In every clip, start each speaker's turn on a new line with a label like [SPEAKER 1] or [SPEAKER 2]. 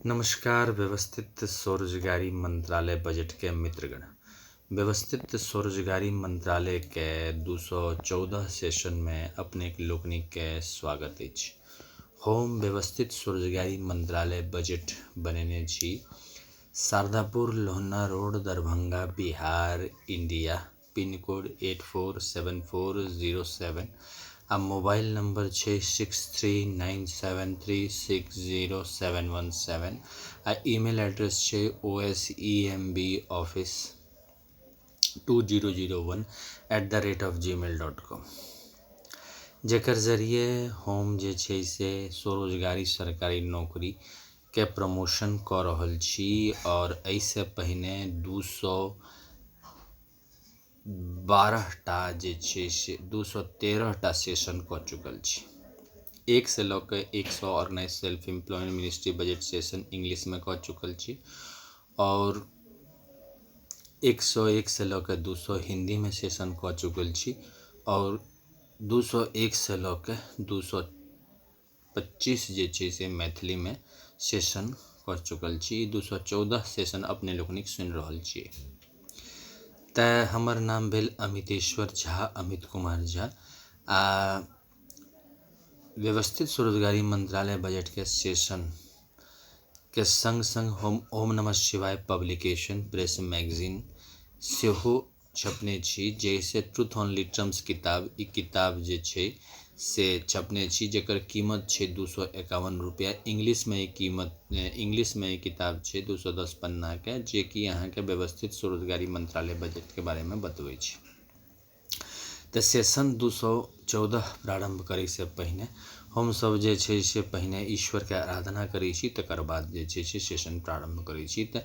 [SPEAKER 1] नमस्कार। व्यवस्थित स्वरोजगारी मंत्रालय बजट के मित्रगण, व्यवस्थित स्वरोजगारी मंत्रालय के 214 सेशन में अपने लोकनिक के स्वागत अछि। हम व्यवस्थित स्वरोजगारी मंत्रालय बजट बनेने छी Shardapur Lohna road, Darbhanga, Bihar, India. Pin code 847407 आ मोबाइल नंबर छै 6397360717 आ ईमेल एड्रेस छै osemboffice2001@gmail.com, जेकर जरिए हम जे छै से स्वरोजगारी सरकारी नौकरी के प्रमोशन कऽ रहल छी और एहिसँ पहिने 212टा जे छै से 213टा सेशन कऽ चुकल छी। 1 से लऽ के 119 self employment ministry budget session English में कऽ चुकल छी और 101 से लऽ के 200 हिंदी में सेशन कऽ चुकल छी और 201 से लऽ के 225 जे छै से मैथिली में सेशन कर चुकल छी। 214 सेशन अपने लोकनिक सुनि रहल छियै। तऽ हमर नाम भेल अमितेश्वर झा, अमित कुमार झा। आ व्यवस्थित स्वरोजगारी मंत्रालय बजट के सेशन के संग संग हम ओम नमः शिवाय पब्लिकेशन प्रेस मैगजीन सेहो छपने छी, जैसे ट्रूथ ओनली टर्म्स किताब। ई किताब जे छै से छपने छी, जेकर कीमत छै 251 रुपया। इंग्लिश में ई किताब छै 210 पन्ना के, जे कि अहाँ के व्यवस्थित स्वरोजगारी मंत्रालय बजट के बारे में बतबै छै। तऽ सेशन 214 प्रारंभ करे से पहिने हम सब जे छै से पहिने ईश्वर के आराधना करै छी, तकर बाद जे छै से सेशन प्रारंभ करै छी। तऽ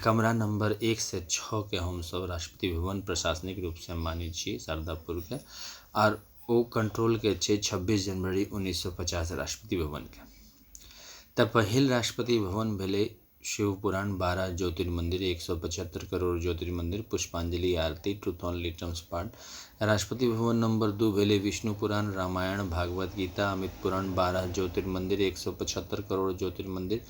[SPEAKER 1] कमरा नंबर 1 से 6 के हम सब राष्ट्रपति भवन प्रशासनिक रूप से मानी छी शारदापुर के, और ओ कंट्रोल के छै 26 जनवरी 1950 राष्ट्रपति भवन के। तऽ पहिल राष्ट्रपति भवन भेले शिवपुराण 12 ज्योतिर्मंदिर, 175 करोड़ ज्योतिर्मंदिर, पुष्पांजलि आरती, ट्रूथ ओनली टर्म्स पाठ। राष्ट्रपति भवन नंबर 2 भेले विष्णु पुराण, रामायण, भागवत गीता, अमित पुराण 12 ज्योतिर्मंदिर, 175 करोड़ ज्योतिर्मंदिर,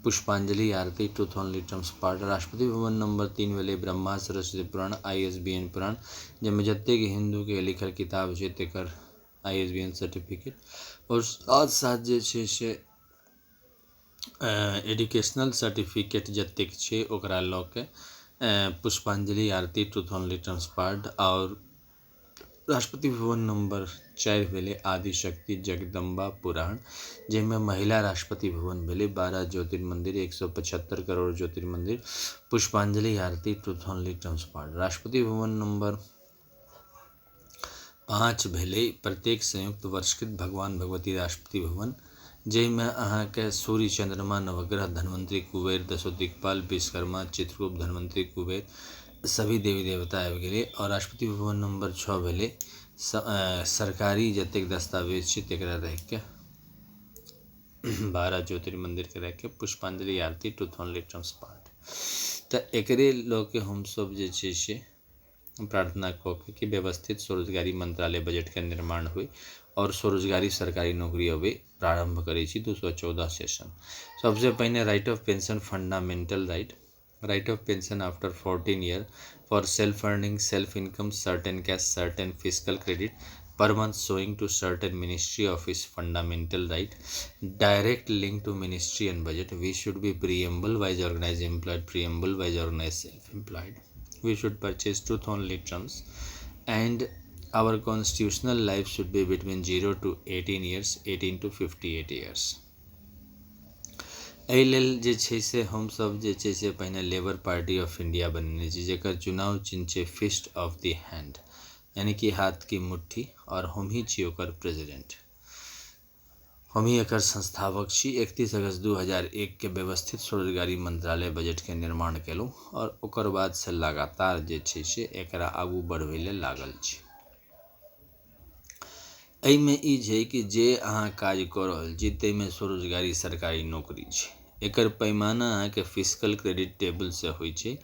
[SPEAKER 1] पुष्पांजलि आरती, ट्रूथ ओनली टर्म्स पाठ। राष्ट्रपति भवन नंबर 3 भेले ब्रह्मा सरस्वती पुराण, ISBN पुराण, जैमे जतेक हिंदू के लिखल किताब छै तेकर ISBN सर्टिफिकेट, और साथ साथ जे छै से एजुकेशनल सर्टिफिकेट जतेक छै ओकरा लऽ के पुष्पांजलि आरती, ट्रूथ ओनली टर्म्स पाठ। और राष्ट्रपति भवन नंबर 4 भेले आदिशक्ति जगदम्बा पुराण, जिनमें महिला राष्ट्रपति भवन भेले 12 ज्योतिर्मंदिर, 175 करोड़ ज्योतिर्मंदिर, पुष्पांजलि आरती, ट्रूथ ओनली टर्म्स पाठ। राष्ट्रपति भवन नंबर 5 भेले प्रत्येक संयुक्त वर्षकृत भगवान भगवती राष्ट्रपति भवन, जैमे अहाँ के सूर्य, चंद्रमा, नवग्रह, धन्वंतरी, कुबेर, दशो दिक्पाल, विश्वकर्मा, चित्रगुप्त, धन्वंतरी, कुबेर, सभी देवी देवता आबि गेले। और राष्ट्रपति भवन नंबर 6 भेले सरकारी जतेक दस्तावेज छै तेकरा रख के 12 ज्योतिर्मंदिर के रख के पुष्पांजलि आरती, ट्रूथ ओनली टर्म्स पाठ। तऽ एकरे लऽ के हम सब जे छै से प्रार्थना कऽ के कि व्यवस्थित स्वरोजगारी मंत्रालय बजट के निर्माण हुई और स्वरोजगारी सरकारी नौकरी अबे प्रारंभ करे छी 214 सेशन। सबसे पहिने right of pension fundamental right of pension after 14 year for self earning, self income, certain cash, certain physical credit per month showing to certain ministry office, fundamental right, direct link to ministry and budget. We should be preamble wise organized employed, preamble wise organized self-employed. We should purchase truth only terms, and our constitutional life should be between 0 to 18 years, 18 to 58 years. एहि लेल जे छै से हम सब जे छै से पहिने labour party of India बनेने छी, जेकर चुनाव चिन्ह छै फिस्ट ऑफ द हैंड, यानी कि हाथ की मुट्ठी, और हम ही छी ओकर प्रेसिडेंट, हम ही एकर संस्थापक छी। 31 अगस्त 2001 के व्यवस्थित स्वरोजगारी मंत्रालय बजट के निर्माण केलहुँ और ओकर बाद से लगातार जे छै से एकरा आगू बढ़बै लेल लागल छी। एहिमे ई छै कि जे अहाँ काज कऽ रहल छी ताहिमे स्वरोजगारी सरकारी नौकरी छै। एकर पैमाना अहाँके फिजिकल क्रेडिट टेबल से होइ छै।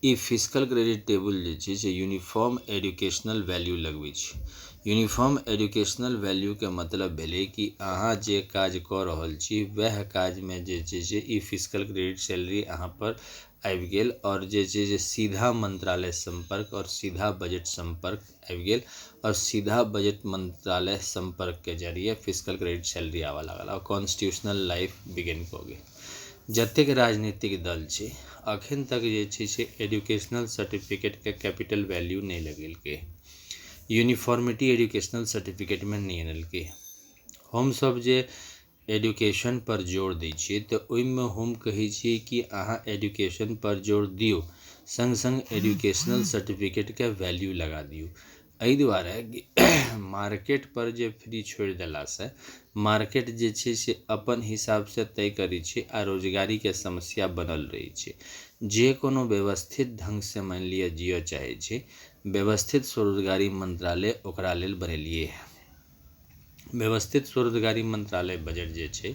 [SPEAKER 1] ई फिजिकल क्रेडिट टेबल जे छै से यूनिफॉर्म एजुकेशनल वैल्यू लगबै छै। यूनिफॉर्म एजुकेशनल वैल्यू के मतलब भेलै कि अहाँ जे काज कऽ रहल छी वएह काजमे जे छै से ई फिजिकल क्रेडिट सैलरी अहाँ पर आबि गेल, और जे छै से सीधा मंत्रालय संपर्क और सीधा बजट संपर्क आबि गेल, और सीधा बजट मंत्रालय संपर्क के जरिए फिजिकल क्रेडिट सैलरी आबऽ लागल और कॉन्स्टिट्यूशनल लाइफ बिगिन कऽ गेल। जतेक राजनीतिक दल छै अखन तक जे छै से एजुकेशनल सर्टिफिकेट के कैपिटल वैल्यू नहीं लगेलकै, यूनिफॉर्मिटी एजुकेशनल सर्टिफिकेट में नहीं आनलकै। हम सब जे एजुकेशन पर जोर दै छियै तऽ ओहिमे हम कहै छियै कि अहाँ एजुकेशन पर जोर दियौ, संग संग एजुकेशनल सर्टिफिकेट के वैल्यू लगा दियौ। एहि दुआरे कि मार्केट पर जे फ्री छोड़ि देलासँ मार्केट जे छै से अपन हिसाब से तय करै छै आ रोजगारी के समस्या बनल रहै छै। जे कोनो व्यवस्थित ढंग से मान लिअ जियऽ चाहे छै, व्यवस्थित स्वरोजगारी मंत्रालय ओकरा लेल बनेलिए है। व्यवस्थित स्वरोजगारी मंत्रालय बजट जे छै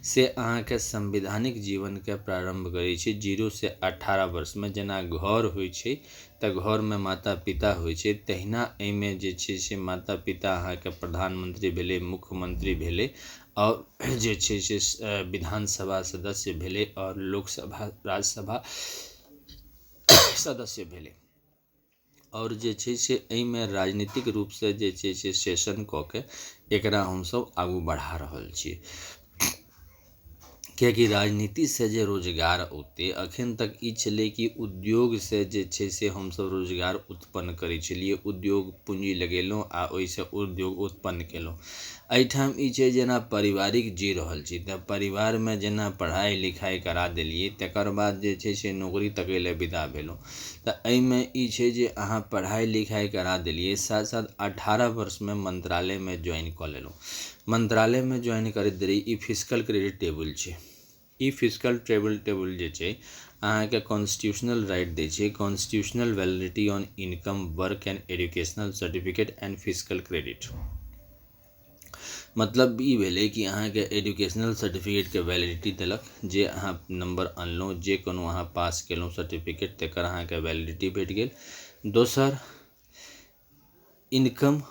[SPEAKER 1] से अहाँके संवैधानिक जीवन के प्रारंभ करै छै 0 से 18 वर्ष में। जेना घर होइ छै तऽ घर में माता पिता होइ छै, तहिना एहिमे जे छै से माता पिता अहाँके प्रधानमंत्री भेलै, मुख्यमंत्री भेलै, और जे छै से विधानसभा सदस्य भेलै और लोकसभा राज्यसभा सदस्य भेलै। और जे छै से एहिमे राजनीतिक रूप से जे छै से सेशन कऽ के एकरा हमसब आगू बढ़ा रहल छियै, कियाकि राजनीति से जे रोजगार औते अखन तक ई छलै कि उद्योग से जे छै से हमसब रोजगार उत्पन्न करै छलिए, उद्योग पूंजी लगेलहुँ आ ओहिसँ उद्योग उत्पन्न केलहुँ। एहिठाम ई छै जेना पारिवारिक जी रहल छी तऽ परिवारमे जेना पढ़ाइ लिखाइ करा देलिए तकर बाद जे छै से नौकरी तकै लए विदा भेलहुँ। तऽ एहिमे ई छै जे अहाँ पढ़ाइ लिखाइ करा देलिए, साथ साथ 18 वर्ष में मंत्रालय में ज्वाइन कऽ लेलहुँ। मंत्रालय में ज्वाइन करैत देरी ई फिजिकल क्रेडिट टेबल छै। ई फिजिकल टेबल जे छै अहाँके कॉन्स्टिट्यूशनल राइट दै छै, constitutional validity on income, work and educational certificate and physical credit. मतलब ई भेलै कि अहाँके एजुकेशनल सर्टिफिकेट के वैलिडिटी देलक, जे अहाँ नंबर अनलहुँ, जे कोनो अहाँ पास केलहुँ सर्टिफिकेट तकर अहाँके वैलिडिटी भेट गेल। दोसर इनकम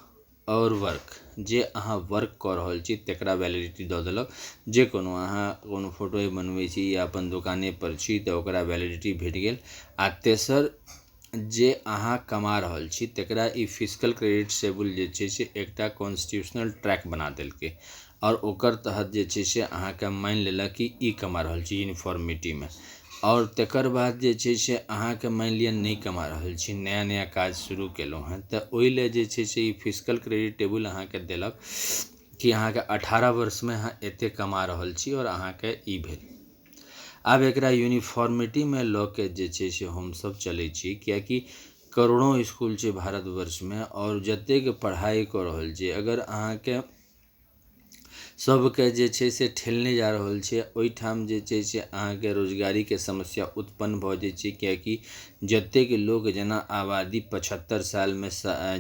[SPEAKER 1] और वर्क, जे अहाँ वर्क कऽ रहल छी तकरा वैलिडिटी दऽ देलक। जे कोनो अहाँ कोनो फोटो बनबै छी या अपन दोकाने पर छी तऽ ओकरा वैलिडिटी भेट गेल। आ तेसर जे अहाँ कमा रहल छी तकरा ई फिजिकल क्रेडिट टेबल जे छै से एकटा कॉन्स्टिट्यूशनल ट्रैक बना देलकै, और ओकर तहत जे छै से अहाँके मानि लेलक कि ई कमा रहल छी यूनिफॉर्मिटी में। और तकर बाद जे छै से अहाँके मानि लिअ नहीं कमा रहल छी, नया नया काज शुरू केलहुँ हैं, तऽ ओहि लेल जे छै से ई फिजिकल क्रेडिट टेबल अहाँके देलक कि अहाँके 18 वर्ष में अहाँ एते कमा रहल छी और अहाँके ई भेल। आब एकरा यूनिफॉर्मिटी में लऽ के जे छै से हमसब चलै छी, कियाकि करोड़ों स्कूल छै भारतवर्ष में और जतेक पढ़ाई कऽ रहल छै, अगर अहाँके सबके जे छै से ठेलने जा रहल छै ओहिठाम जे छै से अहाँके रोजगारी के समस्या उत्पन्न भऽ जाइ छै। कियाकि जतेक लोग जेना आबादी 75 साल में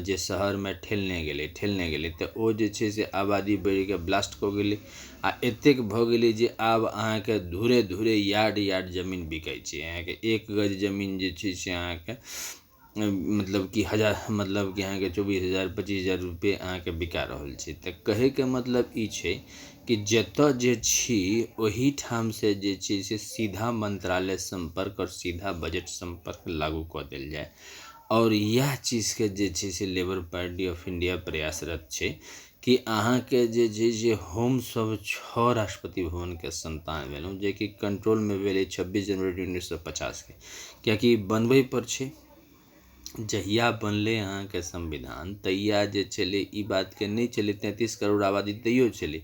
[SPEAKER 1] जे शहर में ठेलने गेलै तऽ ओ जे छै से आबादी बढ़ि के ब्लास्ट कऽ गेलै आ एतेक भऽ गेलै जे आब अहाँके धुरे धुरे यार्ड जमीन बिकाइ छै। अहाँके 1 गज जमीन जे छै से अहाँके मतलब कि अहाँके 24,000 25,000 रुपये अहाँके बिका रहल छै। तऽ कहैके मतलब ई छै कि जतऽ जे छी ओही ठाम से जे छै से सीधा मंत्रालय संपर्क और सीधा बजट संपर्क लागू कऽ देल जाय। और यह चीज के जे छै से लेबर पार्टी ऑफ इंडिया प्रयासरत छै कि अहाँके जे छै से हम सब 6 राष्ट्रपति भवन के संतान भेलहुँ, जे कि कंट्रोल में भेलै 26 जनवरी 1950 के, कियाकि बनबै पर छै। जहिया बनलै अहाँके संविधान तहिया जे छलै ई बात के नहीं छलै 33 करोड़ आबादी तैयो छलै,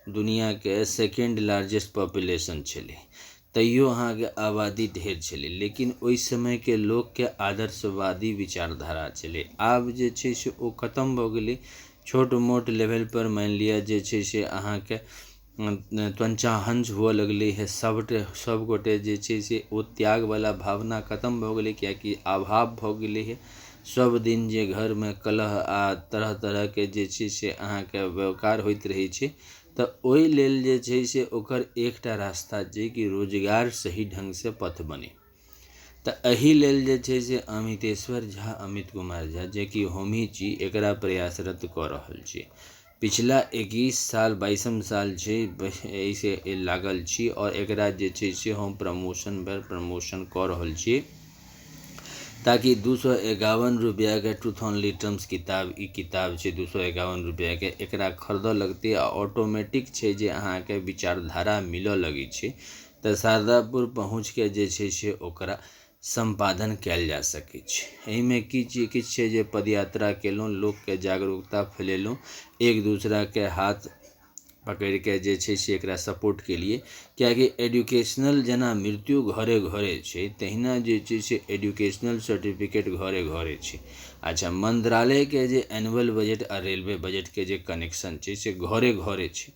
[SPEAKER 1] दुनिया के सेकेंड लार्जेस्ट पॉपुलेशन छलै, तैयो अहाँके आबादी ढेर छलै, लेकिन ओहि समय के लोग के आदर्शवादी विचारधारा छलै। आब जे छै से ओ खत्म भऽ गेलै। छोट मोट लेवल पर मान लिअ जे छै से अहाँके त्वचा हुअ लगलै है, सब गोटे जे छै से ओ त्याग वाला भावना खत्म भऽ गेलै, कियाकि अभाव भऽ गेलै है। सब दिन जे घर में कलह आ तरह तरह के जे छै से अहाँके व्यवकार होइत रहै छै, तऽ ओहि लेल जे छै से ओकर एकटा रास्ता छै कि रोजगार सही ढंग से पथ बने। तऽ एहि लेल जे छै से अमितेश्वर झा अमित कुमार झा जे कि होमी छी एकरा प्रयासरत कऽ रहल छी। पिछला 21 साल 22 साल छै एहिसे लागल छी और एकरा जे छै से हम प्रमोशन पर प्रमोशन कऽ रहल छी ताकि 251 रुपया के ट्रूथ ओनली टर्म्स किताब ई किताब छै 251 रुपया के एकरा खरीदऽ लगतै आ ऑटोमेटिक छै जे अहाँके विचारधारा मिलऽ लगै छै तऽ शारदापुर पहुँच के जे छै से ओकरा संपादन कयल जा सकै छै। एहिमे किछु छै जे पदयात्रा केलहुँ, लोकके जागरूकता फैलेलहुँ, एक दूसराके हाथ पकड़ि के जे छै से एकरा सपोर्ट केलिए कियाकि एजुकेशनल जेना मृत्यु घरे घरे छै तहिना जे छै से एजुकेशनल सर्टिफिकेट घरे घरे छै। अच्छा, मंत्रालय के जे एनुअल बजट आ रेलवे बजट के जे कनेक्शन छै से घरे घरे छै।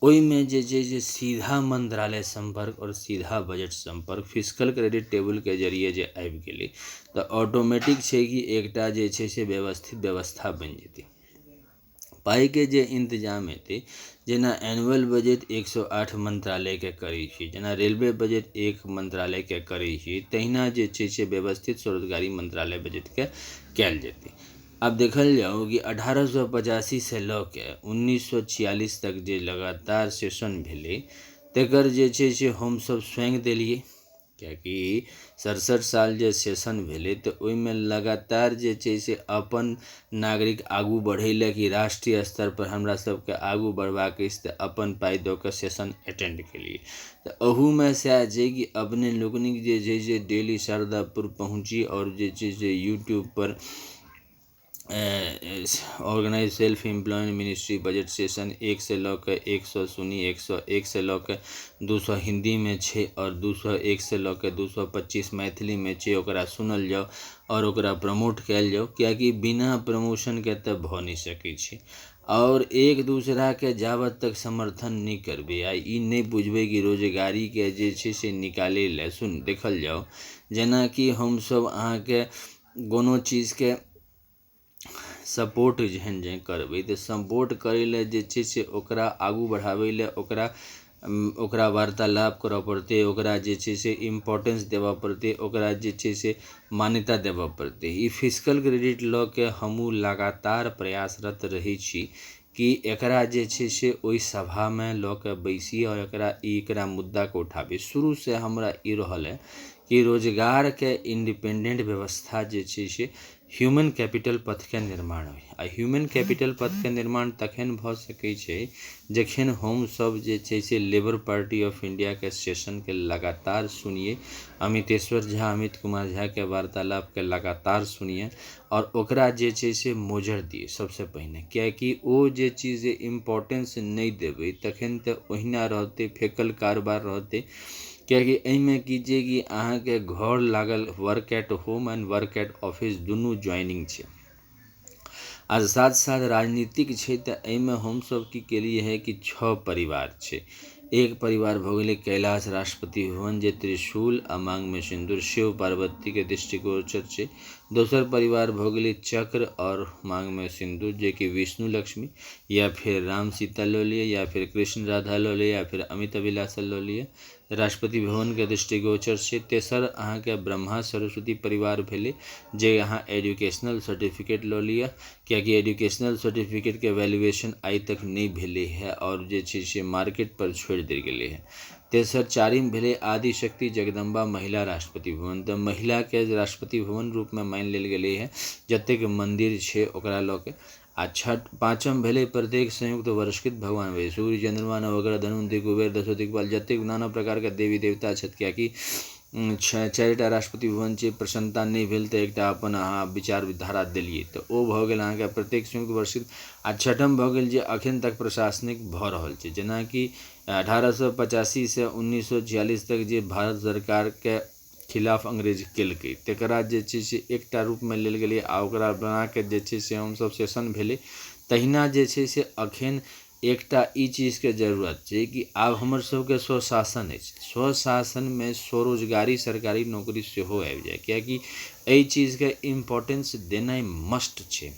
[SPEAKER 1] ओहिमे जे छै से सीधा मंत्रालय संपर्क और सीधा बजट संपर्क फिस्कल क्रेडिट टेबल के जरिए जे आबि गेलै तऽ ऑटोमेटिक छै कि एकटा जे छै से व्यवस्थित व्यवस्था बनि जेतै। पाई के जे इंतजाम हेतै जेना एनुअल बजट 108 मंत्रालय के करै छी, जेना रेलवे बजट 1 मंत्रालय के करै छी, तहिना जे छै से व्यवस्थित स्वरोजगारी मंत्रालय बजट के कयल जेतै। अब देखल जाओ कि 1885 से लऽ के 1946 तक जे लगातार सेशन भेलै तकर जे छै से हमसब स्वयं देलिए कियाकि 67 साल जे सेशन भेलै तऽ ओहिमे लगातार जे छै से अपन नागरिक आगू बढ़ै लए कि राष्ट्रीय स्तर पर हमरा सबके आगू बढ़बाक अछि तऽ अपन पाइ दऽ कऽ सेशन अटेंड केलिए। तऽ अहूमे सएह छै कि अपने लोकनिक जे छै से डेली शारदापुर पहुँची और जे छै से यूट्यूब पर organise self employed ministry budget session 1 से लऽ के 100 सुनी, 101 से लऽ के 200 हिंदी में छै और 201 से लऽ के 225 मैथिली में छै, ओकरा सुनल जाओ और ओकरा प्रमोट कयल जाओ कियाकि बिना प्रमोशन के तऽ भऽ नहीं सकै छै। और एक दूसरा के जाबत तक समर्थन नहीं करबे आ ई नहीं बुझबे कि रोजगारी के जे छै से निकाले ले सुन देखल जाओ जेना कि हम सब अहाँ के कोनो चीज के सपोर्ट जेहन जे करबै तऽ सपोर्ट करै लए जे छै से ओकरा आगू बढ़ाबै लए ओकरा वार्तालाप करऽ पड़तै, ओकरा जे छै से इम्पोर्टेंस देबऽ पड़तै, ओकरा जे छै से मान्यता देबऽ पड़तै। ई फिस्कल क्रेडिट लऽ के हमहूँ लगातार प्रयासरत रहै छी कि एकरा जे छै से ओहि सभामे लऽ के बैसी और एकरा मुद्दाके उठाबी। शुरू से हमरा ई रहल है कि रोजगार के इंडिपेंडेंट व्यवस्था जे छै से ह्यूमन कैपिटल पथ के निर्माण होइ आ ह्यूमन कैपिटल पथ के निर्माण तखन भऽ सकै छै जखन हम सब जे छै से लेबर पार्टी ऑफ इंडिया के सेशन के लगातार सुनिए, अमितेश्वर झा अमित कुमार झा के वार्तालाप के लगातार सुनिए और ओकरा जे छै से मोजर दिए सबसे पहिने कियाकि ओ जे चीज इम्पोर्टेंस नहीं देबै तखन तऽ ओहिना रहतै, फेकल कारबार रहतै कियाकि एहिमे की छै कि अहाँके घर लागल work at home and work at office दुनू ज्वाइनिंग छै। आ साथ साथ राजनीतिक छै तऽ एहिमे हमसब की केलिए है कि 6 परिवार छै। एक परिवार भऽ गेलै कैलाश राष्ट्रपति भवन जे त्रिशूल आ मांग में सिंदूर शिव पार्वती के दृष्टिगोचर छै। दोसर परिवार भऽ गेलै चक्र और मांग में सिंदूर जे कि विष्णु लक्ष्मी या फिर राम सीता लऽ लिए या फिर कृष्ण राधा लऽ लिए या फिर अमित अभिलाषा लऽ लिए, राष्ट्रपति भवन के दृष्टिगोचर छै। तेसर अहाँके ब्रह्मा सरस्वती परिवार भेलै जे यहाँ एजुकेशनल सर्टिफिकेट लऽ लिअ कियाकि एजुकेशनल सर्टिफिकेट के वैल्यूएशन आइ तक नहीं भेलै है और जे छै से मार्केट पर छोड़ि देल गेलै है। तेसर चारिम भेलै आदिशक्ति जगदम्बा महिला राष्ट्रपति भवन, तऽ महिला के राष्ट्रपति भवन रूप में मानि लेल गेलै है जतेक मंदिर छै ओकरा लऽ के। आ पाँचम भेलै प्रत्येक संयुक्त वर्षकृत भगवान भेलै सूर्य चंद्रमा नवग्रह धनु कुबेर दशो दिक्पाल जतेक नाना प्रकार के देवी देवता छथि कियाकि 4टा राष्ट्रपति भवन छै, प्रसन्नता नहीं भेल तऽ एकटा अपन अहाँ विचारधारा देलिए तऽ ओ भऽ गेल अहाँके प्रत्येक संयुक्त वर्षकृत। आ छठम भऽ गेल जे अखन तक प्रशासनिक भऽ रहल छै जेनाकि 1885 से 1946 तक जे भारत सरकार के खिलाफ अंग्रेज केलकै तकरा जे छै से एकटा रूप में लेल गेलै आ ओकरा बना के जे छै से हमसब सेशन भेलै। तहिना जे छै से अखन एकटा ई चीजके जरूरत छै कि आब हमर सबके स्वशासन अछि, स्वशासनमे स्वरोजगारी सरकारी नौकरी सेहो आबि जाए कियाकि एहि चीजके इम्पोर्टेंस देनाइ मस्ट छै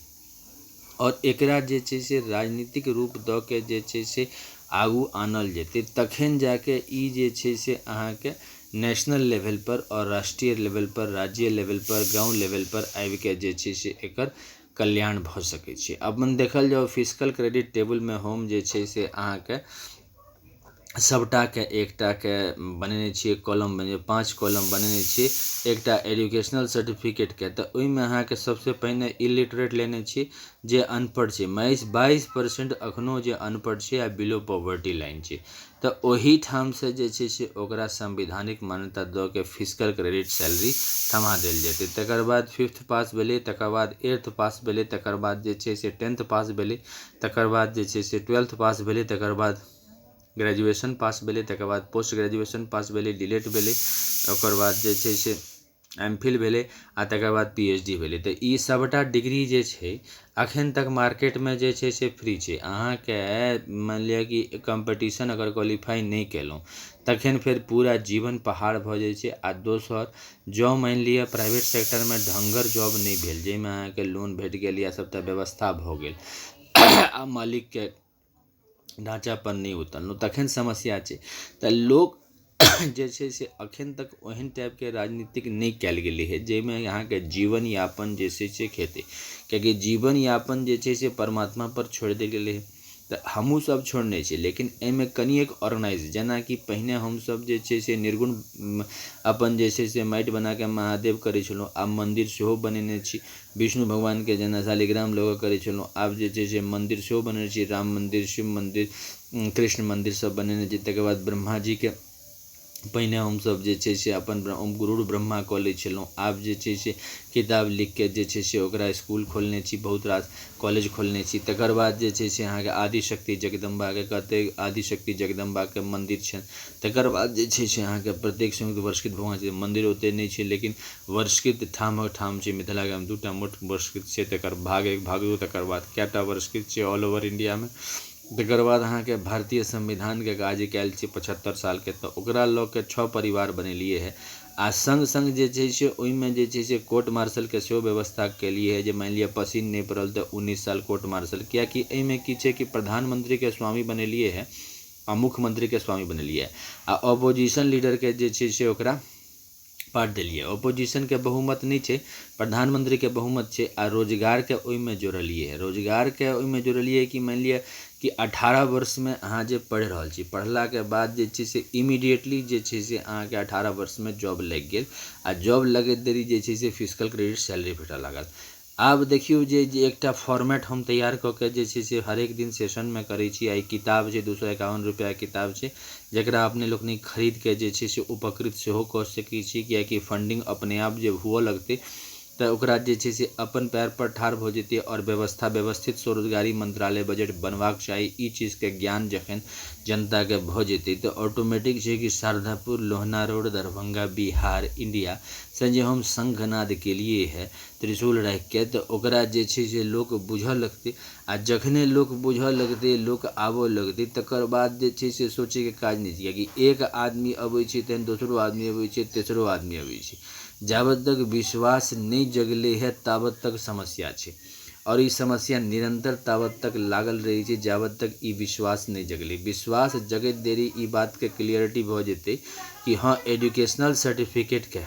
[SPEAKER 1] और एकरा जे छै से राजनीतिक रूप दऽ के जे छै से आगू आनल जेतै तखन जाके ई जे छै से अहाँके नेशनल लेवल पर और राष्ट्रीय लेवल पर, राज्य लेवल पर, गांव लेवल पर आबि के जे छै से एकर कल्याण भऽ सकै छै। अपन देखल जाओ फिजिकल क्रेडिट टेबल में हम जे छै से अहाँके सबटाके एकटाके बनेने छियै कॉलम बने 5 कॉलम बनेने छियै एकटा एजुकेशनल सर्टिफिकेटके। तऽ ओहिमे अहाँके सबसे पहिने इलिटरेट लेने छी जे अनपढ़ छै 22% अखनो जे अनपढ़ छै आ बिलो पॉवर्टी लाइन छै। तऽ ओही ठाम से जे छै से ओकरा संवैधानिक मान्यता दऽ के फिजिकल क्रेडिट सैलरी थमा देल जेतै। तकर बाद 5th पास भेलै, तकर बाद 8th पास भेलै, तकर बाद जे छै से 10th पास भेलै, तकर बाद जे छै से 12th पास भेलै, तकर बाद ग्रेजुएशन पास भेलै, तकर बाद पोस्ट ग्रेजुएशन पास भेलै, डीलेट भेलै, ओकर बाद जे छै से एमफिल भेलै आ तकर बाद पीएचडी भेलै। तऽ ई सबटा डिग्री जे छै अखन तक मार्केटमे जे छै से फ्री छै। अहाँके मानि लिअ कि कम्पटिशन अगर क्वालिफाई नहि केलहुँ तखन फेर पूरा जीवन पहाड़ भऽ जाइ छै। आ दोसर जँ मानि लिअ प्राइवेट सेक्टरमे ढङ्गर जॉब नहि भेल जाहिमे अहाँके लोन भेट गेल या सबटा व्यवस्था भऽ गेल आ मालिकके ढाँचा पर नहीं उतरलहुँ तखन समस्या छै। तऽ लोक जे छै से अखन तक ओहन टाइपके राजनीतिक नहीं कयल गेलै है जाहिमे अहाँके जीवन यापन जे छै से खेतै, कियाकि जीवन यापन जे छै से परमात्मा पर छोड़ि देल गेलै है। तऽ हमहूँ सब छोड़ने छी, लेकिन एहिमे कनि एक ऑर्गेनाइज जेनाकि पहिने हमसब जे छै से निर्गुण अपन जे छै से माटि बनाके महादेव करै छलहुँ, आब मन्दिर सेहो बनेने छी विष्णु भगवानके जेना शालिग्राम लऽ कऽ करै छलहुँ, आब जे छै से मन्दिर सेहो बनेने छी, राम मन्दिर, शिव मन्दिर, कृष्ण मन्दिर सब बनेने छी। तकर बाद ब्रह्मा जीके पहिने हमसब जे छै से अपन गुरु ब्रह्मा कऽ लै छलहुँ, आब जे छै से किताब लिख के जे छै से ओकरा इसकुल खोलने छी, बहुत रास कॉलेज खोलने छी। तकर बाद जे छै से अहाँके आदिशक्ति जगदम्बाके कतेक आदिशक्ति जगदम्बाके मन्दिर छनि। तकर बाद जे छै से अहाँके प्रत्येक संयुक्त वर्षकृत भगवान छै, मन्दिर ओतेक नहि छै लेकिन वर्षकृत ठामक ठाम छै। मिथिलाके हम 2टा मोट वर्षकृत छै, तकर भागो तकर बाद कएटा वर्षकृत छै ऑल ओवर इंडियामे। तकर बाद अहाँके भारतीय संविधानके काज कयल छै 75 सालके, तऽ ओकरा लऽ के 6 परिवार बनेलिए है। आ संग संग जे छै से ओहिमे जे छै से कोर्ट मार्शलके सेहो व्यवस्था केलिए है जे मानि लिअ पसीन नहि पड़ल तऽ 19 साल कोर्ट मार्शल। कियाकि एहिमे की छै कि प्रधानमंत्रीके स्वामी बनेलिए है आ मुख्यमंत्रीके स्वामी बनेलिए है आ अपोजिशन लीडरके जे छै से ओकरा पार्ट देलिए। अपोजिशनके बहुमत नहीं छै, प्रधानमंत्रीके बहुमत छै। आ रोजगारके ओहिमे जोड़लिए है, रोजगारके ओहिमे जोड़लिए कि मानि लिअ कि 18 वर्षमे अहाँ जे पढ़ि रहल छी, पढ़लाके बाद जे छै से इमीडिएटली जे छै से अहाँके 18 वर्षमे जॉब लागि गेल आ जॉब लगैत देरी जे छै से फिजिकल क्रेडिट सैलरी भेटऽ लागल। आब देखियौ जे एकटा फॉर्मेट हम तैयार कऽ के जे छै से हरेक दिन सेशनमे करै छी। आ ई किताब छै 251 रुपैआ किताब छै, जकरा अपने लोकनि खरीदके जे छै से उपकृत सेहो कऽ सकै छी। कियाकि फंडिंग अपने आप जे हुअ लगतै तऽ ओकरा जे छै से अपन पैर पर ठाढ़ भऽ जेतै और व्यवस्थित स्वरोजगारी मंत्रालय बजट बनबाक चाही। ई चीजके ज्ञान जखन जनताके भऽ जेतै तऽ ऑटोमेटिक छै कि शारदापुर, लोहना रोड, दरभंगा, बिहार, इंडिया से जे हम शंखनाद केलिए है त्रिशूल राखि के, तऽ ओकरा जे छै से लोक बुझऽ लगतै। आ जखने लोक बुझऽ लगतै, लोक आबऽ लगतै, तकर बाद जे छै से सोचैके काज नहीं छै। कियाकि एक आदमी अबै छै तहन दोसरो आदमी अबै छै, तेसरो आदमी अबै छै। जाबत तक विश्वास नहीं जगले है ताबत तक समस्या छै, और ई समस्या निरंतर ताबत तक लागल रही छै जाबत तक ई विश्वास नहीं जगले। विश्वास जगैत देरी ई बातके क्लियरिटी भऽ जेतै कि हाँ एजुकेशनल सर्टिफिकेटके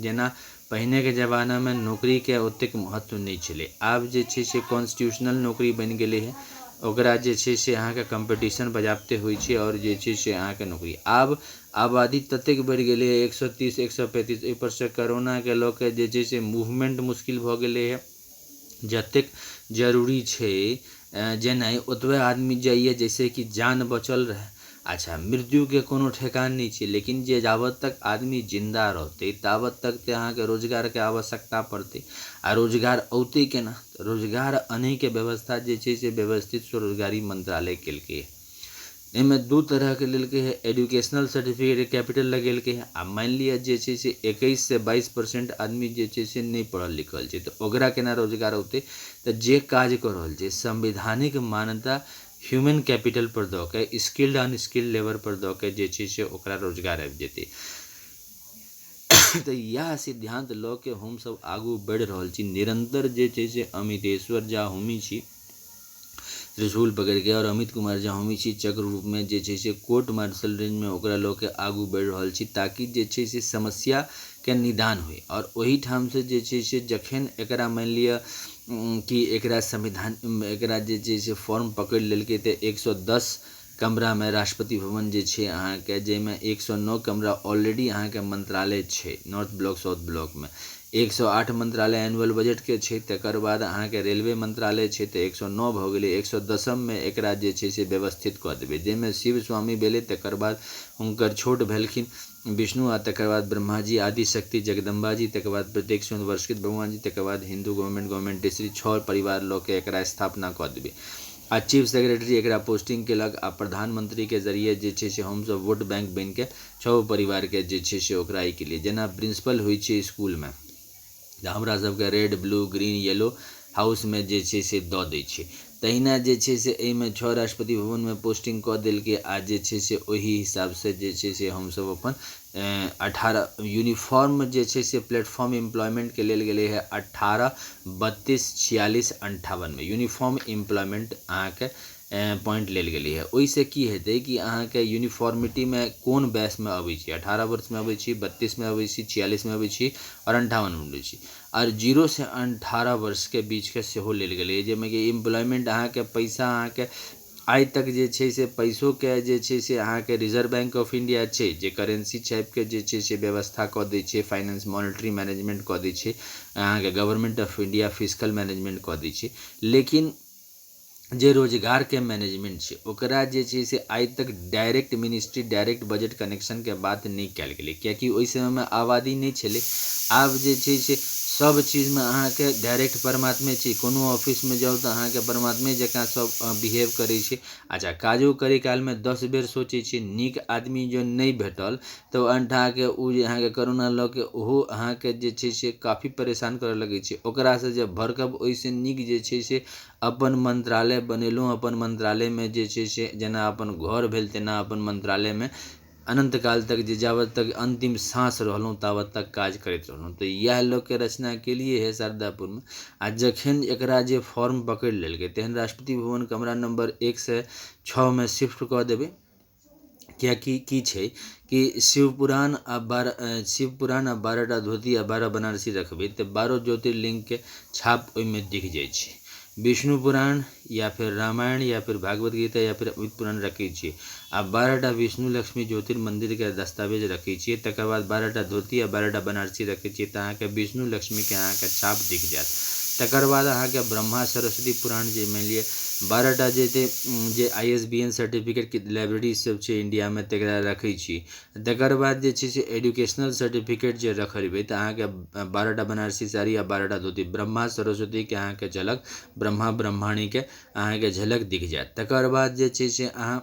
[SPEAKER 1] जेना पहिनेके ज़मानामे नौकरीके ओतेक महत्व नहीं छलै, आब जे छै से कॉन्स्टिट्यूशनल नौकरी बनि गेलै है। ओकरा जे छै से अहाँके कम्पटिशन बजाबते होइ छै और जे छै से अहाँके नौकरी। आब आबादी ततेक बढ़ि गेलै है 130 135, एहिपर से कोरोनाके लऽ के जे छै से मूवमेंट मुश्किल भऽ गेलै है। जतेक जरूरी छै जेनाइ ओतबे आदमी जाइए जैसे कि जान बचल रहे। अच्छा मृत्युके कोनो ठेकान नहीं छै, लेकिन जे जाबत तक आदमी जिंदा रहतै ताबत तक तऽ अहाँके रोजगारके आवश्यकता पड़तै। आ रोजगार औतै केना? रोजगार आनैके व्यवस्था जे छै से व्यवस्थित स्वरोजगारी मंत्रालय केलकै। एहिमे 2 तरहके लेलकै है, एजुकेशनल सर्टिफिकेट कैपिटल लगेलकै है। आ मानि लिअ जे छै से 21 से 22% आदमी जे छै से नहीं पढ़ल लिखल छै, तऽ ओकरा केना रोजगार औतै? तऽ जे काज कऽ रहल छै संवैधानिक मान्यता ह्यूमन कैपिटल पर दऽ के, स्किल्ड अनस्किल्ड लेबर पर दऽ के जे छै से ओकरा रोजगार आबि जेतै। तऽ इएह सिद्धांत लऽ के हमसब आगू बढ़ि रहल छी। निरंतर जे छै से अमितेश्वर जा हमही छी त्रिशूल पकड़ के, और अमित कुमार झा हमी छी चक्र रूप में जे छै से कोर्ट मार्शल रेंज में ओकरा लोग के आगू बढ़ि रहल छी ताकि जे छै से समस्या के निदान होय। और ओही ठाम से जे छै से जखन एकरा मान लिअ कि एकरा संविधान एकरा जे छै से फॉर्म पकड़ि लेलकै तऽ 110 कमरा में राष्ट्रपति भवन जे छै अहाँके, जाहिमे 109 कमरा ऑलरेडी अहाँके मंत्रालय छै नॉर्थ ब्लॉक साउथ ब्लॉक में, 108 मंत्रालय एनुअल बजट के छै, तकर बाद अहाँके रेलवे मंत्रालय छै तऽ 109 भऽ गेलै, 110 में एकरा जे छै से व्यवस्थित कऽ देबै, जाहिमे शिव स्वामी भेलै, तकर बाद हुनकर छोट भेलखिन विष्णु, आ तकर बाद ब्रह्मा जी, आदिशक्ति जगदम्बा जी, तकर बाद प्रत्येक स्वयं वर्षित भगवान जी, तकर बाद हिंदू गवर्नमेंट श्री 6 परिवार लोग के एकरा स्थापना कऽ देबै। आ चीफ सेक्रेटरी एकरा पोस्टिंग केलक, आ प्रधानमंत्री के जरिए जे छै से हमसब वोट बैंक बनि के 6 परिवार के जे छै से ओकरा ई के लिए, जेना प्रिंसिपल होइ छै स्कूल में हमरा सबके रेड ब्लू ग्रीन येलो हाउस में जे छै से दऽ दै छै, तहिना जे छै से एहिमे 6 राष्ट्रपति भवन में पोस्टिंग कऽ देलकै, आ जे छै से ओही हिसाब से जे छै से हमसब अपन 18 यूनिफॉर्म जे छै से प्लेटफॉर्म एम्प्लॉयमेंट के लेल गेलै है 18 32 46 58 में यूनिफॉर्म एम्प्लॉयमेंट अहाँके पॉइंट लेल गेलै है। ओहिसँ की हेतै कि अहाँके यूनिफॉर्मिटी में कोन बैच में अबै छी, 18 वर्ष में अबै छी, 32 में अबै छी, 46 में अबै छी और 58 में अबै छी, और 0 से 18 वर्ष के बीच के सेहो लेल गेलै, जाहिमे कि एम्प्लॉयमेंट अहाँके पैसा अहाँके आइ तक जे छै से पैसों के जे छै से अहाँके रिजर्व बैंक ऑफ इंडिया छै जे करेंसी छापि के जे छै से व्यवस्था कऽ दै छै, फाइनेंस मॉनिटरी मैनेजमेंट कऽ दै छै, अहाँके government of India fiscal management कऽ दै छै, लेकिन जे रोजगार के मैनेजमेंट छै ओकरा जे छै से आइ तक direct ministry direct budget connection के बात नहीं कयल गेलै, कियाकि ओहि समय में आबादी नहीं छलै। आब जे छै से सब चीज में अहाँके डायरेक्ट परमात्मे छै, कोनो ऑफिस में जाउ तऽ अहाँके परमात्मे जकाँ सब बिहेव करै छै। अच्छा, काजो करे काल में 10 बेर सोचै छै, नीक आदमी जो नहीं भेटल तऽ अहाँके उ जे अहाँके करोना लऽ के ओहो अहाँके जे छै से काफ़ी परेशान करऽ लगै छै, ओकरासँ जे भरकब ओहिसँ नीक जे छै से अपन मंत्रालय बनेलहुँ, अपन मंत्रालय में जे छै से जेना अपन घर भेल तेना अपन मंत्रालय में अनंत काल तक जे जावत तक अंतिम सांस रहलहुँ तावत तक काज करैत रहलहुँ। तो इएह लोग के रचना केलिए है शारदापुर में। आ जखन एकरा जे फॉर्म पकड़ि लेलकै तेहन राष्ट्रपति भवन कमरा नंबर 1 से 6 में शिफ्ट कऽ देबै, कियाकि की छै कि शिवपुराण आ 12टा धोती आ 12 बनारसी रखबै तऽ 12 ज्योतिर्लिंग के छाप ओहिमे दिख जाइ छै। विष्णु पुराण या फिर रामायण या फिर भागवत गीता या फिर अमित पुराण रखै छियै, आ 12टा विष्णु लक्ष्मी ज्योतिर्मंदिर के दस्तावेज रखै छियै, तकर बाद 12टा धोती आ 12टा बनारसी रखै छियै तऽ अहाँके विष्णु लक्ष्मी के अहाँके छाप दिख जायत। तकर बाद अहाँके ब्रह्मा सरस्वती पुराण जे मानि लिअ 12टा जे ISBN सर्टिफिकेट के लाइब्रेरी सब छै इंडिया में तकरा रखै छी। तकर बाद जे छै से एजुकेशनल सर्टिफिकेट जे रखबै तऽ अहाँके 12टा बनारसी साड़ी आ 12टा धोती, ब्रह्मा सरस्वती के अहाँके झलक, ब्रह्मा ब्रह्मणी के अहाँके झलक दिख जायत। तकर बाद जे छै से अहाँ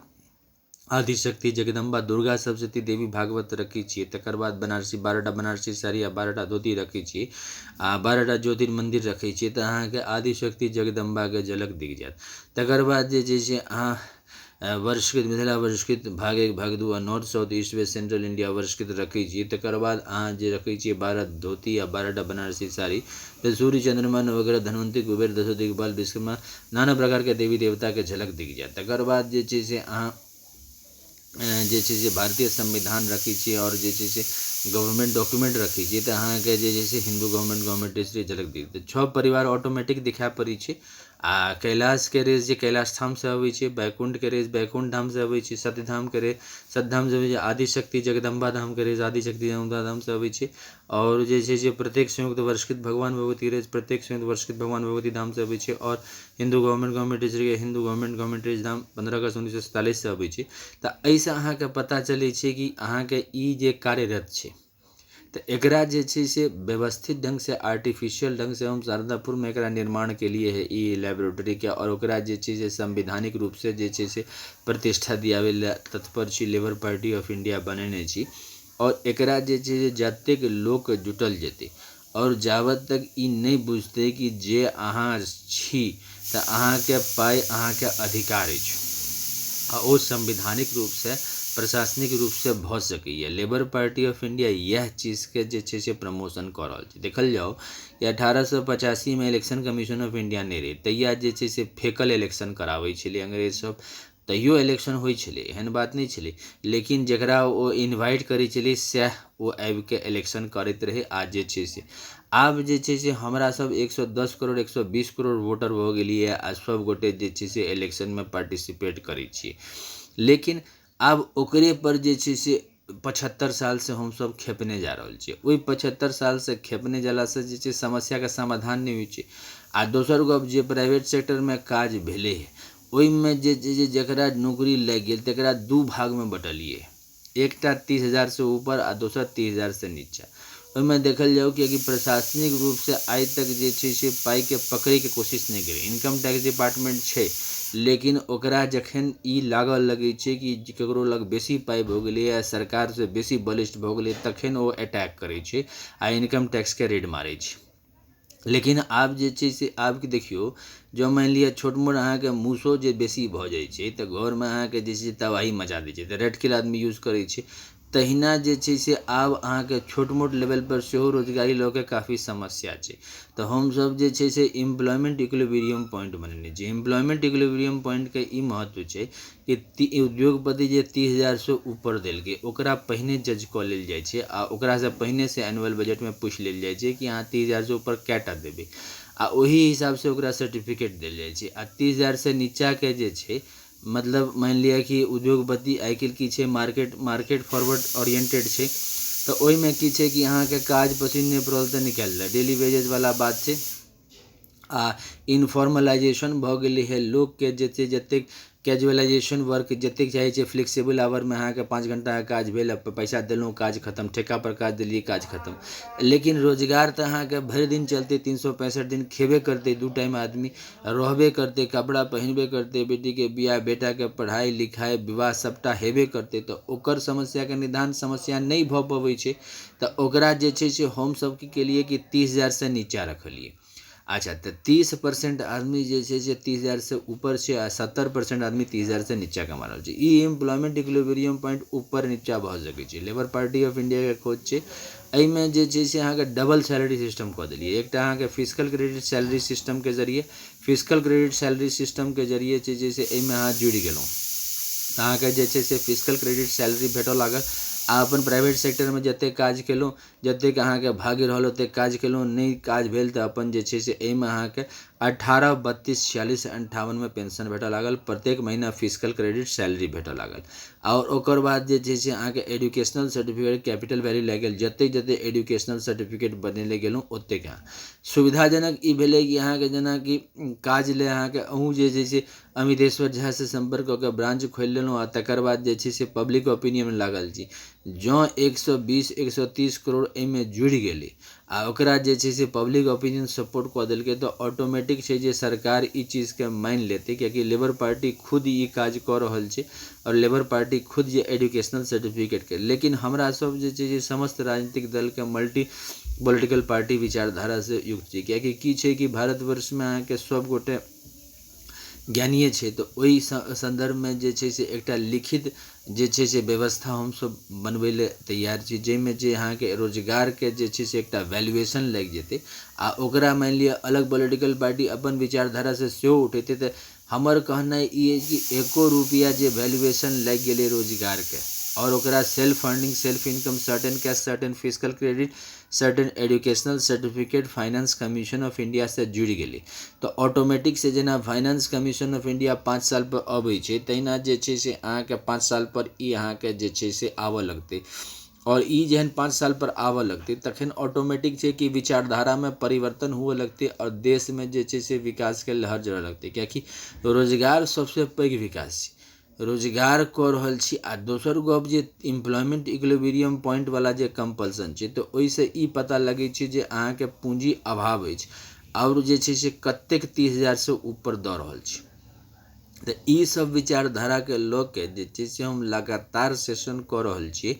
[SPEAKER 1] आदिशक्ति जगदम्बा दुर्गा सप्तशती देवी भागवत रखै छियै, तकर बाद 12टा बनारसी साड़ी आ 12टा धोती रखै छियै, आ 12टा ज्योतिर्मंदिर रखै छियै तऽ अहाँके आदिशक्ति जगदम्बा के झलक दिख जायत। तकर बाद जे छै से अहाँ वर्षकृत मिथिला वर्षकृत भाग 1 भाग 2 आ north south east west central India वर्षकृत रखै छियै। तकर बाद अहाँ जे रखै छियै 12 धोती आ 12टा बनारसी साड़ी तऽ सूर्य चंद्रमा नवग्रह धनवंतरी कुबेर दशो दिग्पाल विश्वकर्मा नाना प्रकार के देवी देवता के झलक दिख जायत। तकर बाद जे छै से अहाँ जे छै से भारतीय संविधान रखै छियै और जे छै से गवर्नमेंट डॉक्यूमेंट रखै छियै तऽ अहाँके जे छै से हिंदू गवर्नमेंट हिस्ट्री झलक दिख 6 परिवार ऑटोमेटिक दिखाई पड़ै छै। आ कैलाश के रेस जे कैलाश धाम से अबै छै, बैकुंठ के रेस बैकुंठ धाम से अबै छै, सत्यधाम के रेस सत्यधाम से अबै छै, आदिशक्ति जगदम्बा धाम के रेस आदिशक्ति जगदम्बा धाम से अबै छै, और जे छै से प्रत्येक संयुक्त वर्षकृत भगवान भगवती रेस प्रत्येक संयुक्त वर्षकृत भगवान भगवती धाम से अबै छै, और हिंदू गवर्नमेंट हिस्ट्री के हिंदू गवर्नमेंट रेस धाम 15 अगस्त 1947 से अबै छै। तऽ एहिसँ अहाँके पता चलै छै कि अहाँके ई जे कार्यरत छै तऽ एकरा जे छै से व्यवस्थित ढंग से आर्टिफिशियल ढंग से हम शारदापुर में एकरा निर्माण के लिए है ई लैबोरेटरी के, और ओकरा जे छै से संवैधानिक रूप से जे छै से प्रतिष्ठा दियावे ला तत्पर छी, लेबर पार्टी ऑफ इंडिया बनेने छी। और एकरा जे छै से जतेक लोक जुटल जेतै और जावत तक ई नहीं बुझतै कि जे अहाँ छी तऽ अहाँके पाइ अहाँके अधिकार अछि, आ ओ संवैधानिक रूप से प्रशासनिक रूप से भऽ सकैए। लेबर पार्टी ऑफ इंडिया यह चीज़के जे छै से प्रमोशन कऽ रहल छै। देखल जाओ कि 1885 में इलेक्शन कमीशन ऑफ इंडिया नहि रहै, तहिया जे छै से फेकल इलेक्शन कराबै छलै अंग्रेज सब, तैयो इलेक्शन होइ छलै, एहन बात नहीं छलै, लेकिन जकरा ओ इन्वाइट करै छलै सएह ओ आबि के इलेक्शन करैत रहै। आ जे छै से आब जे छै से हमरा सब 110 करोड़ 120 करोड़ वोटर भऽ गेलियै आ सब गोटे जे छै से इलेक्शन में पार्टिसिपेट करै छियै, लेकिन आब ओकरे पर जे छै से 75 साल से हम सब खेपने जा रहल छियै। ओहि 75 साल से खेपने जाला से जे छै समस्या के समाधान नहीं होइ छै। आ दोसर गप जे प्राइवेट सेक्टर में काज भेलै ओहिमे जे जकरा नौकरी लागि गेल तकरा दू भाग में बँटलिए, एकटा 30,000 से ऊपर आ दोसर 30,000 से नीचा। ओहिमे देखल जाओ कि प्रशासनिक रूप से आइ तक जे छै से पाई के पकड़े के कोशिश नहीं करे। इनकम टैक्स डिपार्टमेंट छै, लेकिन ओकरा जखन ई लागऽ लगै छै कि ककरो लग बेसी पाई भऽ गेलै या सरकार से बेसी बलिष्ठ भऽ गेलै तखन ओ अटैक करै छै आ इनकम टैक्स के रेड मारै छै। लेकिन आब जे छै से आब कि देखियौ, जँ मानि लिअ छोट मोट अहाँके मूसो जे बेसी भऽ जाइ छै तऽ घरमे अहाँके जे छै तबाही मचा दै छै, तऽ रेड किल आदमी यूज करै छै। तहिना जे छै से आब अहाँके छोट मोट लेवल पर सेहो रोजगारी लऽ के काफ़ी समस्या छै। तऽ हमसब जे छै से एम्प्लॉयमेंट इक्विलिब्रियम पॉइंट बनेने छी। एम्प्लॉयमेंट इक्विलिब्रियम पॉइंट के ई महत्व छै कि उद्योगपति जे 30,000 से ऊपर देलकै ओकरा पहिने जज कऽ लेल जाइ छै आ ओकरासँ पहिने से एनुअल बजट में पूछि लेल जाइ छै कि अहाँ 30,000 से ऊपर कैटा देबै, आ ओही हिसाब से ओकरा सर्टिफिकेट देल जाइ छै। आ 30,000 से नीचा के जे छै, मतलब मानि लिअ कि उद्योगपति आइ काल्हि की छै, मार्केट फॉरवर्ड ओरिएंटेड छै, तऽ ओहिमे की छै कि अहाँके काज पसिन नहि पड़ल तऽ निकालि ले, डेली वेजेस वाला बात छै। आ इनफॉर्मलाइजेशन भऽ गेलै है, लोकके जे छै जतेक कैजुअलाइजेशन वर्क जतेक चाहै छै, फ्लेक्सिबल आवरमे अहाँके 5 घंटा काज भेल, पैसा देलहुँ काज खत्म, ठेका पर काज देलिए काज खत्म। लेकिन रोजगार तऽ अहाँके भरि दिन चलते, 365 दिन खेबे करते, 2 टाइम आदमी रहबे करते, कपड़ा पहिनबे करते, बेटीके बियाह, बेटाके पढ़ाई लिखाई विवाह सबटा हेबे करते, तऽ ओकर समस्याके निदान समस्या नहीं भऽ पबै छै। तऽ ओकरा जे छै से हमसब की केलिए कि 30,000 से नीचा रखलिए। अच्छा, तो 30% आदमी जे छै से 30,000 से ऊपर छै आ 70% आदमी 30,000 से नीचा कमा रहल छै। ई एम्प्लॉयमेंट इक्विलिब्रियम पॉइंट ऊपर नीचा भऽ सकै छै। लेबर पार्टी ऑफ इंडिया के खोज छै, एहिमे जे छै से अहाँके डबल सैलरी सिस्टम कऽ देलिए। एकटा अहाँके फिजिकल क्रेडिट सैलरी सिस्टम के जरिए, फिजिकल क्रेडिट सैलरी सिस्टम के जरिए जे छै एहिमे अहाँ जुड़ि गेलहुँ तऽ अहाँके जे छै से फिजिकल क्रेडिट सैलरी भेटऽ लागल। आ अपन प्राइवेट सेक्टर में जतेक काज केलहुँ, जतेक अहाँके भाग्य रहल ओतेक काज केलहुँ, नहीं काज भेल तऽ अपन जे छै से एहिमे अहाँके 18, 32, 46, 58 में पेंशन भेटऽ लागल, प्रत्येक महीना फिजिकल क्रेडिट सैलरी भेटऽ लागल। और ओकर बाद जे छै से अहाँके एजुकेशनल सर्टिफिकेट कैपिटल वैल्यू लागि गेल, जतेक एजुकेशनल सर्टिफिकेट बनेले गेलहुँ ओतेक सुविधाजनक ई भेलै कि अहाँके जेनाकि काज ले अहाँके अहूँ जे छै से अमितेश्वर झा से संपर्क कऽ के ब्रांच खोलि लेलहुँ आ तकर बाद जे छै से पब्लिक ओपिनियन में लागल छी। जँ 120, 130 करोड़ एहिमे जुड़ि गेलै आ ओकरा जे छै से पब्लिक ओपिनियन सपोर्ट कऽ देलकै तऽ ऑटोमेटिक छै जे सरकार ई चीज़के मानि लेतै, कियाकि लेबर पार्टी खुद ई काज कऽ रहल छै और लेबर पार्टी खुद जे एजुकेशनल सर्टिफिकेट के, लेकिन हमरा सब जे छै समस्त राजनीतिक दल के मल्टी पॉलिटिकल पार्टी विचारधारा से युक्त छै। कियाकि की छै कि भारतवर्ष में अहाँके सब गोटे ज्ञानीय छै, तऽ ओहि संदर्भ में जे छै से एकटा लिखित जे छै से व्यवस्था हमसब बनबै ले तैयार छी, जाहिमे जे अहाँके रोजगार के जे छै से एकटा वैल्यूएशन लागि जेतै आ ओकरा मानि लिअ अलग पॉलिटिकल पार्टी अपन विचारधारा से सेहो उठेतै। तऽ हमर कहनाइ ई है कि 1 रुपया जे वैल्यूएशन लागि गेलै रोजगार के और ओकरा self funding, self income, certain cash, certain physical credit, certain educational certificate finance commission of India से जुड़ि गेलै, तो ऑटोमेटिक से जेना फाइनेंस कमीशन ऑफ इंडिया 5 साल पर अबै छै, तहिना जे छै से अहाँके 5 साल पर ई अहाँके जे छै से आबऽ लगतै। और ई जहन 5 साल पर आबऽ लगतै तखन ऑटोमेटिक छै कि विचारधारा में परिवर्तन हुए लगतै और देश में जे छै से विकास के लहर जरऽ लगतै। कियाकि रोजगार सबसे पैघ विकास छै, रोजगार कऽ रहल छी। आ दोसर गप जे एम्प्लॉयमेंट इक्विलिब्रियम पॉइंट वाला जे कंपल्सन छै, तऽ ओहिसँ ई पता लगै छै जे अहाँके पूंजी अभाव अछि और जे छै से कतेक 30,000 से ऊपर दऽ रहल छै। तऽ ई सब विचारधारा के लऽ के जे छै से हम लगातार सेशन कऽ रहल छी।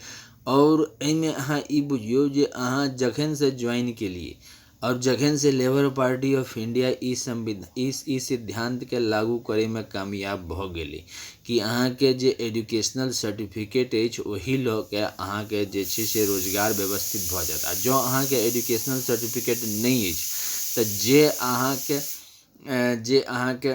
[SPEAKER 1] और एहिमे अहाँ ई बुझियौ जे अहाँ जखन से ज्वाइन केलिए और जखन से लेबर पार्टी ऑफ इंडिया ई सिद्धांत के लागू करे में कामयाब भ गेलै कि अहाँ के जे एजुकेशनल सर्टिफिकेट अछि ओही लऽ के अहाँ के जे छै से रोजगार व्यवस्थित भऽ जायत। आ जँ अहाँ के एजुकेशनल सर्टिफिकेट नहि अछि तऽ जे अहाँ के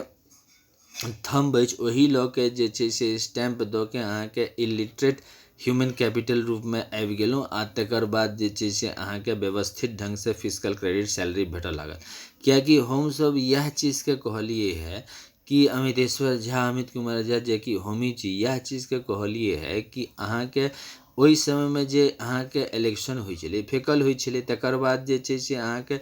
[SPEAKER 1] थम्ब अछि ओही लऽ के जे छै से स्टैम्प दऽ के अहाँ के इलिटरेट ह्यूमन कैपिटल रूप में आबि गेलहुँ। आ तकर बाद जे छै से अहाँ के व्यवस्थित ढंग से फिजिकल क्रेडिट सैलरी भेटऽ लागल। कियाकि हम सब यह चीज़ के कहलिए है कि अमितेश्वर झा, अमित कुमार झा जे कि होमी छी, यह चीज़ के कहलिए है कि अहाँ के ओहि समय में जे अहाँ के इलेक्शन होइ छलै, फेकल होइ छलै, तकर बाद जे छै से अहाँ के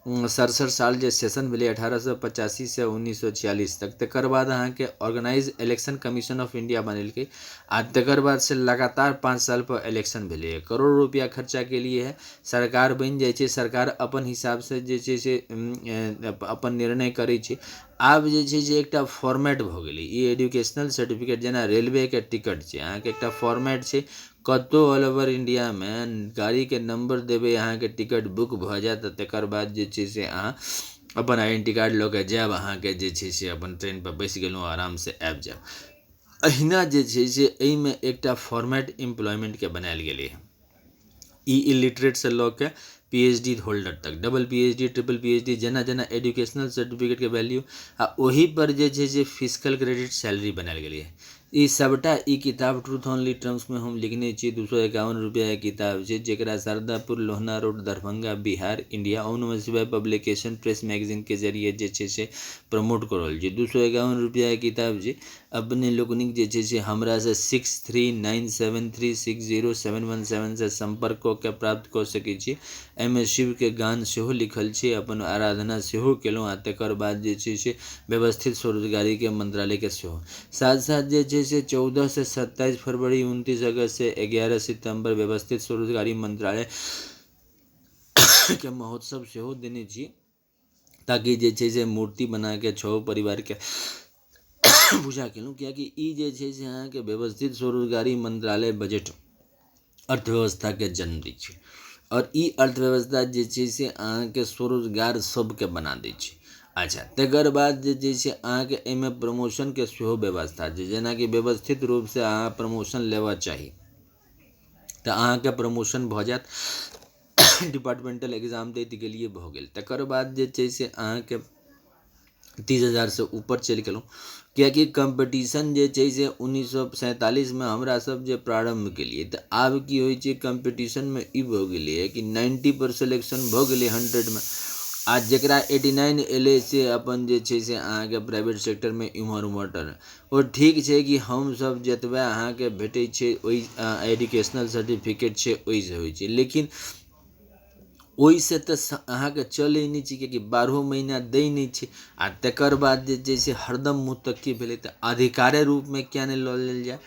[SPEAKER 1] 67 साल जे सेशन भेलै 1885 से 1946 तक, तकर बाद अहाँ के organise Election Commission of India बनेलकै। आ तकर बाद से लगातार 5 साल पर इलेक्शन भेलै, करोड़ रुपया खर्चा के लिए है, सरकार बनि जाइ छै, सरकार अपन हिसाब से जे छै से अपन निर्णय करै छै। आब जे छै से एकटा फॉर्मेट भऽ गेलै, ई एजुकेशनल सर्टिफिकेट जेना रेलवे के टिकट छै, अहाँ के एकटा फॉर्मेट छै, कतौ ऑल ओवर इंडिया में गाड़ी के नंबर देबै, अहाँ के टिकट बुक भऽ जायत। तकर बाद जे छै से अहाँ अपन आइडेंटिटी कार्ड लऽ के जायब, अहाँ के जे छै से अपन ट्रेन पर बैस गेलहुँ, आराम से आबि जायब। अहिना जे छै से एहिमे एकटा फॉर्मेट एम्प्लॉयमेंट के बनायल गेलै है, ई इलिटरेट से लऽ के पीएचडी होल्डर तक, डबल पीएचडी, ट्रिपल पीएचडी, जेना जेना एजुकेशनल सर्टिफिकेट के वैल्यू आ ओही पर जे छै से फिजिकल क्रेडिट सैलरी बनायल गेलै है। ई सबटा ई किताब ट्रूथ ओनली टर्म्स में हम लिखने छी। 251 रुपया के किताब छै, जेकरा शारदापुर लोहना रोड दरभंगा बिहार इंडिया ओम नमः शिवाय पब्लिकेशन प्रेस मैगजीन के जरिए जे छै से प्रमोट करल छै। 251 रुपया के किताब छै। अपने लोकनिक जे छै से हमरा से 6397360717 से संपर्क कऽ के प्राप्त कऽ सकै छी। एहिमे शिव के गान सेहो लिखल छै, अपन आराधना सेहो केलहुँ। आ तकर बाद जे छै से व्यवस्थित स्वरोजगारी के मंत्रालय के सेहो साथ साथ जे छै से 14 से 27 फरवरी, 29 अगस्त से 11 सितंबर व्यवस्थित स्वरोजगारी मंत्रालय के महोत्सव सेहो देने छी, ताकि जे छै से मूर्ति बना के 6 परिवार के पूजा केलहुँ। कियाकि ई जे छै से अहाँ के व्यवस्थित स्वरोजगारी मंत्रालय बजट अर्थव्यवस्था के जन्म दै छै, और ई अर्थव्यवस्था जे छै से अहाँ के स्वरोजगार सबके बना दै छै। अच्छा, तकर बाद जे छै से अहाँ के एहिमे प्रमोशन के सेहो व्यवस्था छै, जेना कि व्यवस्थित रूप से अहाँ प्रमोशन लेबऽ चाही तऽ अहाँ के प्रमोशन भऽ जायत। डिपार्टमेंटल एग्जाम दैत गेलिए भऽ गेल। तकर बाद जे छै से अहाँ के 30,000 से ऊपर चलि गेलहुँ। कियाकि कंपटीशन जे छै से 1947 में हमरा सब जे प्रारंभ केलिए, तऽ आब की होइ छै कंपटीशन में ई भऽ गेलै है कि 90 पर सिलेक्शन भऽ गेलै 100 में, आ जकरा 89 एलै से अपन जे छै से अहाँ के प्राइवेट सेक्टर में इम्हर उम्हर टर्न। ओ ठीक छै कि हम सब जतबे अहाँ के भेटै छै ओहि एजुकेशनल सर्टिफिकेट छै ओहिसँ होइ छै, लेकिन ओहिसँ तऽ अहाँ के चलै नहि छै, कियाकि 12 महीना दै नहि छै। आ तकर बाद जे छै से हरदम मुतक्की भेलै, तऽ अधिकारे रूप में किया नहि लऽ लेल जाय।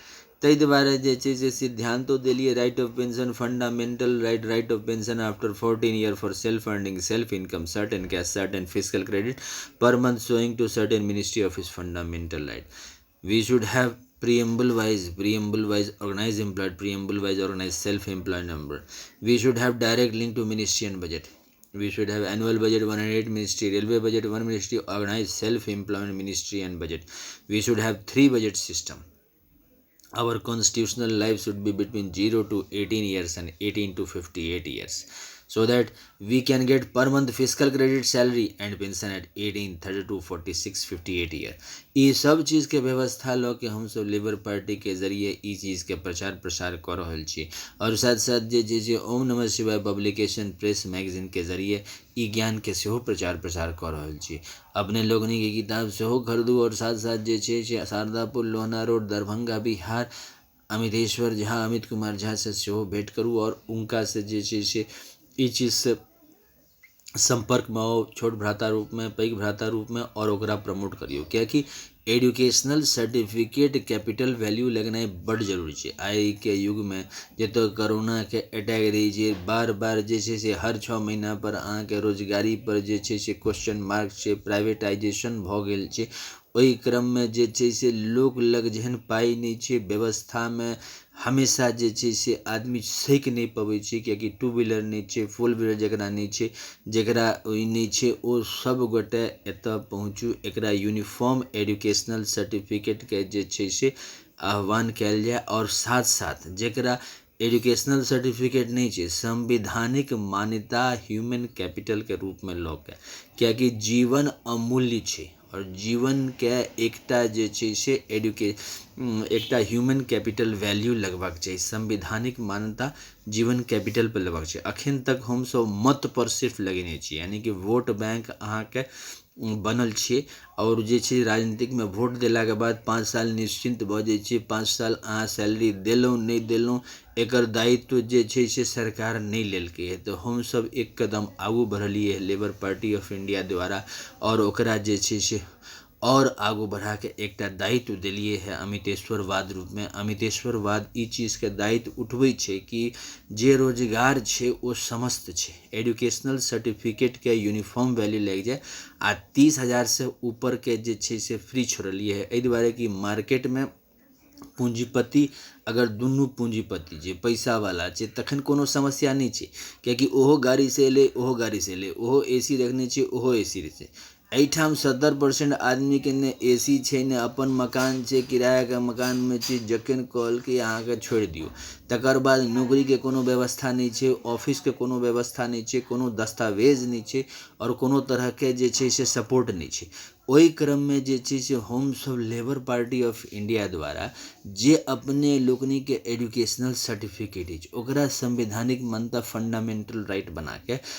[SPEAKER 1] ताहि दुआरे जे छै से सिद्धांतो देलिए, right of pension, fundamental right of pension after 14 year for self earning, self income, certain cash, certain physical credit per month showing to certain ministry of his fundamental right. We should have preamble wise organized employed, preamble wise organized self-employed number. We should have direct link to ministry and budget. We should have annual budget 108 ministry, railway budget 1 ministry, organized self-employment ministry and budget. We should have 3 budget system. Our constitutional life should be between 0 to 18 years and 18 to 58 years, so that we can get per month fiscal credit salary and pension at 18, 32, 46, 58 year. ये सब चीज़ के व्यवस्था लऽ के हम सब labour party के जरिए ई चीज़ के प्रचार प्रसार कर रहल छी। और साथ साथ जे ओम नमः शिवाय पब्लिकेशन प्रेस मैगजीन के जरिए ई ज्ञान के सेहो प्रचार प्रसार कर रहल छी। अपने लोगनी के किताब सेहो खरीदू, और साथ साथ जे छै शारदापुर लोहना रोड दरभंगा बिहार अमितेश्वर झा, अमित कुमार झा से सेहो भेंट करू, और उनका से जे छै से ई चीज़ से संपर्क में आओ, छोट भ्राता रूप में, पैघ भ्राता रूप में, और ओकरा प्रमोट करियो। कियाकि एजुकेशनल सर्टिफिकेट कैपिटल वैल्यू लगनाइ बड़ जरूरी छै। आइ के युग में जतऽ कोरोना के अटैक रही छै, बार बार जे छै से हर 6 महीना पर अहाँ के रोजगारी पर जे छै से क्वेश्चन मार्क छै, प्राइवेटाइजेशन भऽ गेल छै। ओहि क्रम में जे छै से लोक लग जेहन पाइ नहि छै, व्यवस्था में हमेशा जे छै से आदमी सहिके नहि पबै छै, किएकि टू व्हीलर नहि छै, फोर व्हीलर जकरा नहि छै, जकरा ओइ नहि छै, ओ सब गोटे एतऽ पहुँचू। एकरा यूनिफॉर्म एजुकेशनल सर्टिफिकेटके जे छै से आह्वान कयल जाय, और साथ साथ जकरा एजुकेशनल सर्टिफिकेट नहीं छै, संवैधानिक मान्यता ह्यूमन कैपिटल के रूप में लऽ के, किएकि जीवन अमूल्य छै, और जीवन के एकटा जे छै से एकटा ह्यूमन कैपिटल वैल्यू लगबाक चाही, संवैधानिक मान्यता जीवन कैपिटल पर लगबाक चाही। अखन तक हमसब मत पर सिर्फ लगेने छी, यानी कि वोट बैंक अहाँके बनल छियै, और जे छै राजनीतिकमे वोट देलाके बाद 5 साल निश्चिंत भऽ जाइ छियै। 5 साल अहाँ सैलरी देलहुँ नहि देलहुँ एकर दायित्व जे छै से सरकार नहीं लेलकै है। तो हमसब एक कदम आगू बढ़लिए लेबर पार्टी ऑफ इंडिया द्वारा, और ओकरा जे छै से और आगू बढ़ा के एकटा दायित्व देलिए है अमितेश्वरवाद रूप में। अमितेश्वरवाद ई चीज़ के दायित्व उठबै छै कि जे रोजगार छै ओ समस्त छै, एजुकेशनल सर्टिफिकेट के यूनिफॉर्म वैल्यू लागि जाए, आ 30,000 से ऊपर के जे छै से फ्री छोड़लिए है, एहि दुआरे कि मार्केट में पूंजीपति अगर दुनू पूंजीपति जे पैसा वाला छै तखन कोनो समस्या नहीं छै, किएकि ओहो गाड़ी से एलै, ओहो गाड़ी से एलै, ओहो एसी रखने छै, ओहो एसी छै। एहिठाम 70% आदमी के ने एसी छै, ने अपन मकान छै, किराया के मकान में छै, जखन कहल कि अहाँके छोड़ि दियौ, तकर बाद नौकरी के कोनो व्यवस्था नहीं छै, ऑफिस के कोनो व्यवस्था नहीं छै, कोनो दस्तावेज नहीं छै, और कोनो तरह के जे छै से सपोर्ट नहीं छै। ओहि क्रम में जे छै से हमसब लेबर पार्टी ऑफ इंडिया द्वारा जे अपने लोकनि के एजुकेशनल सर्टिफिकेट अछि ओकरा संवैधानिक मान्यता फंडामेंटल राइट बना के